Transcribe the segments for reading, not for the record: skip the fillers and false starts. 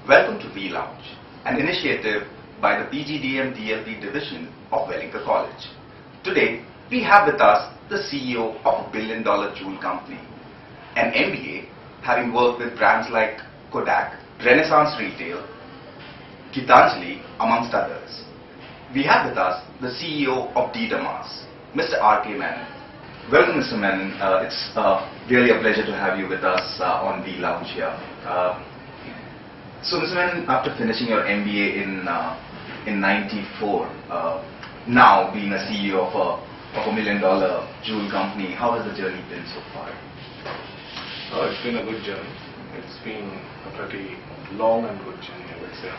Welcome to V Lounge, an initiative by the PGDM DLP division of Wellington College. Today, we have with us the CEO of a billion-dollar jewel company, an MBA having worked with brands like Kodak, Renaissance Retail, Gitanjali, amongst others. We have with us the CEO of Ddamas, Mr. R.K. Menon. Welcome, Mr. Menon. It's really a pleasure to have you with us on V Lounge here. So, Mr. Menon, after finishing your MBA in '94, now being a CEO of a million-dollar jewel company, how has the journey been so far? Oh, it's been a good journey. It's been a pretty long and good journey, I would say.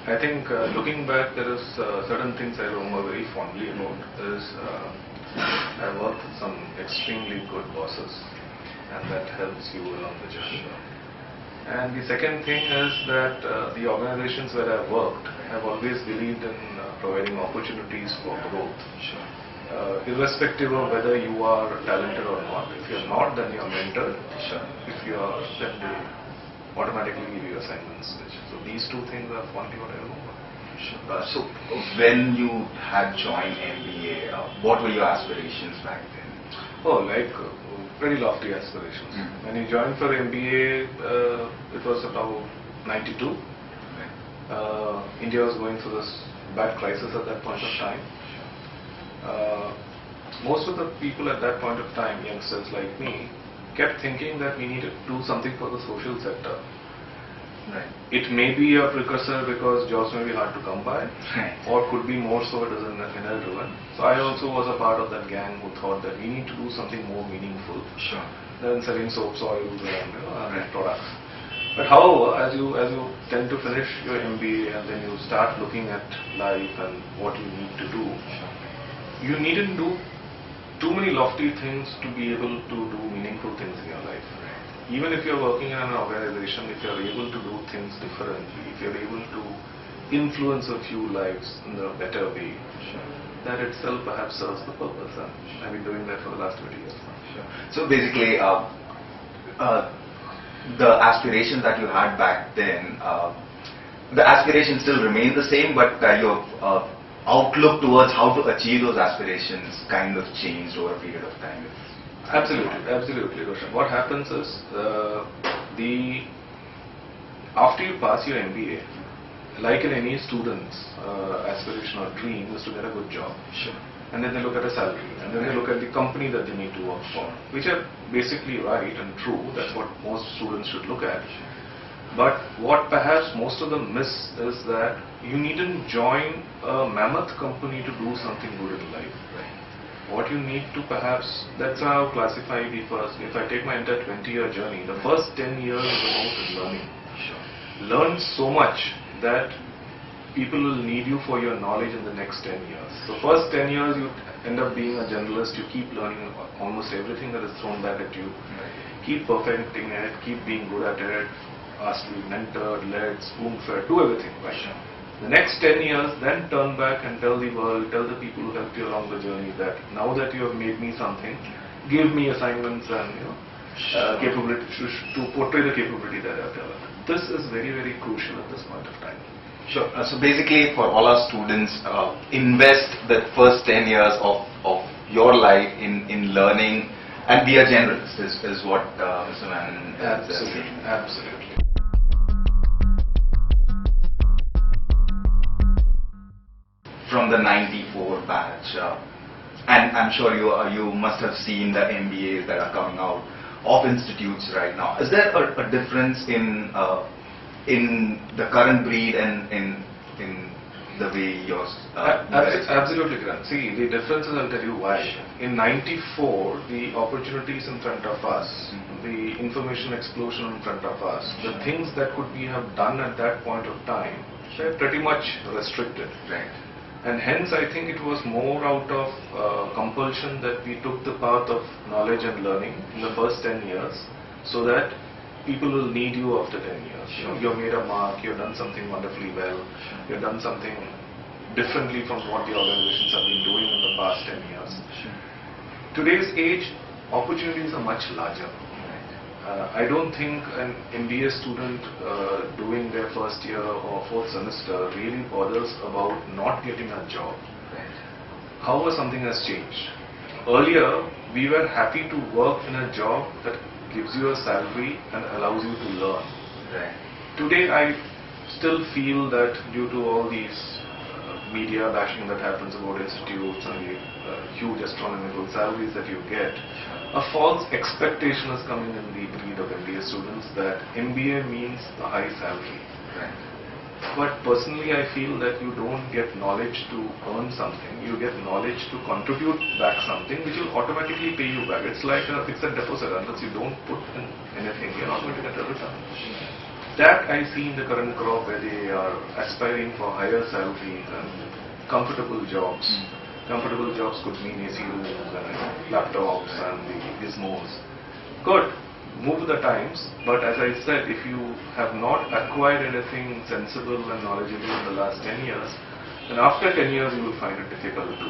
I think looking back, there is certain things I remember very fondly about. I worked with some extremely good bosses, and that helps you along the journey. And the second thing is that the organizations where I've worked have always believed in providing opportunities for growth. Sure. Irrespective of whether you are talented or not. If you're not, then you're mentored. Sure. If you are, then they automatically give you assignments. So these two things are fondly what I remember. Sure. So when you had joined MBA, what were your aspirations back then? Oh, like pretty lofty aspirations. When you joined for MBA, it was about 92. India was going through this bad crisis at that point of time. Most of the people at that point of time, youngsters like me, kept thinking that we needed to do something for the social sector. Right. It may be a precursor because jobs may be hard to come by, or could be more so it is inner driven. So I also was a part of that gang who thought that we need to do something more meaningful than selling soaps, oils, and products. But however, as you tend to finish your MBA and then you start looking at life and what you need to do, you needn't do too many lofty things to be able to do meaningful things in your life. Even if you're working in an organization, if you're able to do things differently, if you're able to influence a few lives in a better way, that itself perhaps serves the purpose. And I've been doing that for the last 20 years now. So basically, the aspirations that you had back then, the aspirations still remain the same, but your outlook towards how to achieve those aspirations kind of changed over a period of time. Absolutely, Roshan. What happens is, after you pass your MBA, like in any student's aspiration or dream is to get a good job. And then they look at a salary, and then they look at the company that they need to work for, which are basically right and true. That's what most students should look at. But what perhaps most of them miss is that you needn't join a mammoth company to do something good in life. What you need to perhaps, that's how I classify me first. If I take my entire 20-year journey, the first 10 years is about learning. Learn so much that people will need you for your knowledge in the next 10 years. So first 10 years you end up being a generalist, you keep learning almost everything that is thrown back at you. Keep perfecting it, keep being good at it, ask to be mentored, led, spoon-fed, do everything, The next 10 years, then turn back and tell the world, tell the people who helped you along the journey that now that you have made me something, give me assignments and capability to portray the capability that I have developed. This is very, very crucial at this point of time. Sure. So basically, for all our students, invest the first 10 years of your life in learning and be a generalist is what Mr. Menon is saying. Absolutely. From the '94 batch, and I'm sure you must have seen the MBAs that are coming out of institutes right now. Is there a difference in the current breed and in the way yours? Absolutely, Grant. See, the difference is, I'll tell you why. In '94, the opportunities in front of us, the information explosion in front of us, the things that could be have done at that point of time, they're pretty much restricted. And hence I think it was more out of compulsion that we took the path of knowledge and learning in the first 10 years, so that people will need you after 10 years. You've made a mark, you've done something wonderfully well, you've done something differently from what the organizations have been doing in the past 10 years. Today's age, opportunities are much larger. I don't think an MBA student doing their first year or fourth semester really bothers about not getting a job. Right. However, something has changed. Earlier, we were happy to work in a job that gives you a salary and allows you to learn. Right. Today, I still feel that due to all these media bashing that happens about institutes and the huge astronomical salaries that you get, a false expectation is coming in the breed of MBA students that MBA means a high salary. Right. But personally, I feel that you don't get knowledge to earn something. You get knowledge to contribute back something which will automatically pay you back. It's like a fixed deposit. Unless you don't put in anything, you're not going to get a return. That I see in the current crop where they are aspiring for higher salary and comfortable jobs. Comfortable jobs could mean AC rooms and laptops and the gizmos. Good. Move with the times, but as I said, if you have not acquired anything sensible and knowledgeable in the last 10 years, then after 10 years you will find it difficult to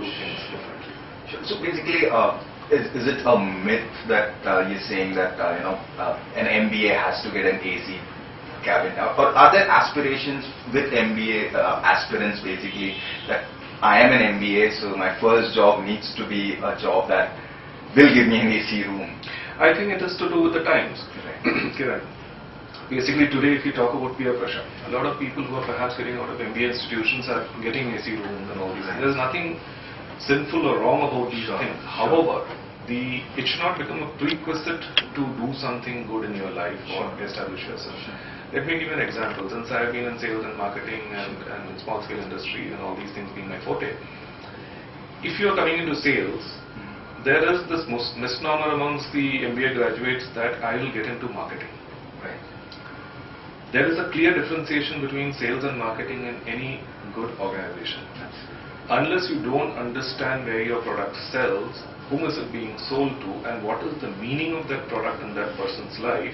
do things differently. So basically, is it a myth that you're saying that an MBA has to get an AC cabin, or are there aspirations with MBA aspirants basically that I am an MBA, so my first job needs to be a job that will give me an AC room? I think it is to do with the times. Kiran. Basically today if you talk about peer pressure, a lot of people who are perhaps getting out of MBA institutions are getting AC rooms and all these things. There is nothing sinful or wrong about these things. However, it should not become a prerequisite to do something good in your life or establish yourself. Let me give you an example. Since I have been in sales and marketing and small scale industry and all these things being my forte, if you are coming into sales, there is this misnomer amongst the MBA graduates that I will get into marketing. Right. There is a clear differentiation between sales and marketing in any good organization. Unless you don't understand where your product sells, whom is it being sold to, and what is the meaning of that product in that person's life,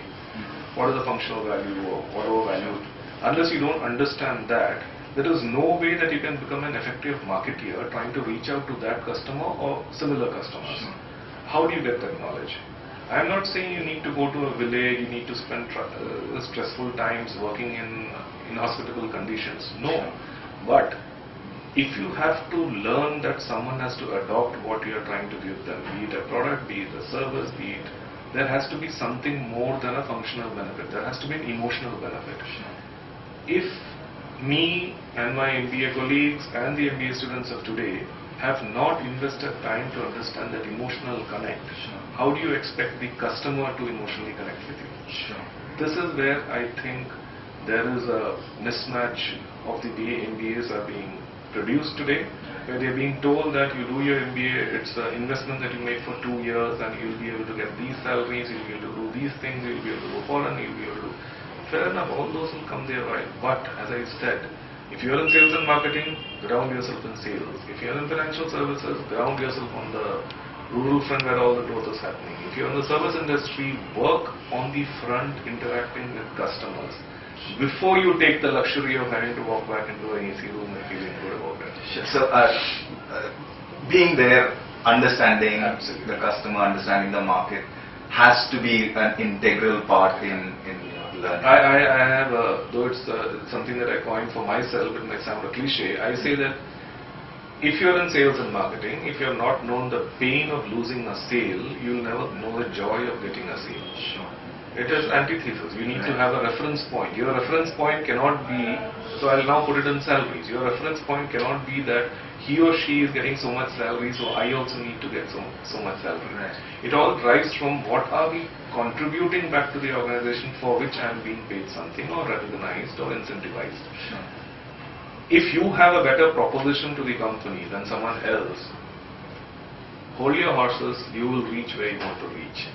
what is the functional value or whatever value, unless you don't understand that, there is no way that you can become an effective marketeer trying to reach out to that customer or similar customers. How do you get that knowledge? I am not saying you need to go to a village, you need to spend stressful times working in inhospitable conditions. No. But if you have to learn that someone has to adopt what you are trying to give them, be it a product, be it a service, be it, there has to be something more than a functional benefit. There has to be an emotional benefit. If me and my MBA colleagues and the MBA students of today have not invested time to understand that emotional connect, how do you expect the customer to emotionally connect with you? This is where I think there is a mismatch of the way MBAs are being produced today, where they are being told that you do your MBA, it's an investment that you make for 2 years and you'll be able to get these salaries, you'll be able to do these things, you'll be able to go foreign, you'll be able to do. Fair enough, all those will come their way. But as I said, if you are in sales and marketing, ground yourself in sales. If you are in financial services, ground yourself on the rural front where all the growth is happening. If you are in the service industry, work on the front interacting with customers before you take the luxury of having to walk back into an AC room and feeling good about it. So being there, understanding Absolutely. the customer, understanding the market has to be an integral part in learning. I have, though it's something that I coined for myself, it might sound a cliche, I say that if you're in sales and marketing, if you have not known the pain of losing a sale, you'll never know the joy of getting a sale. It is antithesis. You need to have a reference point. Your reference point cannot be, so I'll now put it in salaries. Your reference point cannot be that he or she is getting so much salary, so I also need to get so much salary. It all derives from what are we contributing back to the organization for which I am being paid something or recognized or incentivized. If you have a better proposition to the company than someone else, hold your horses, you will reach where you want to reach.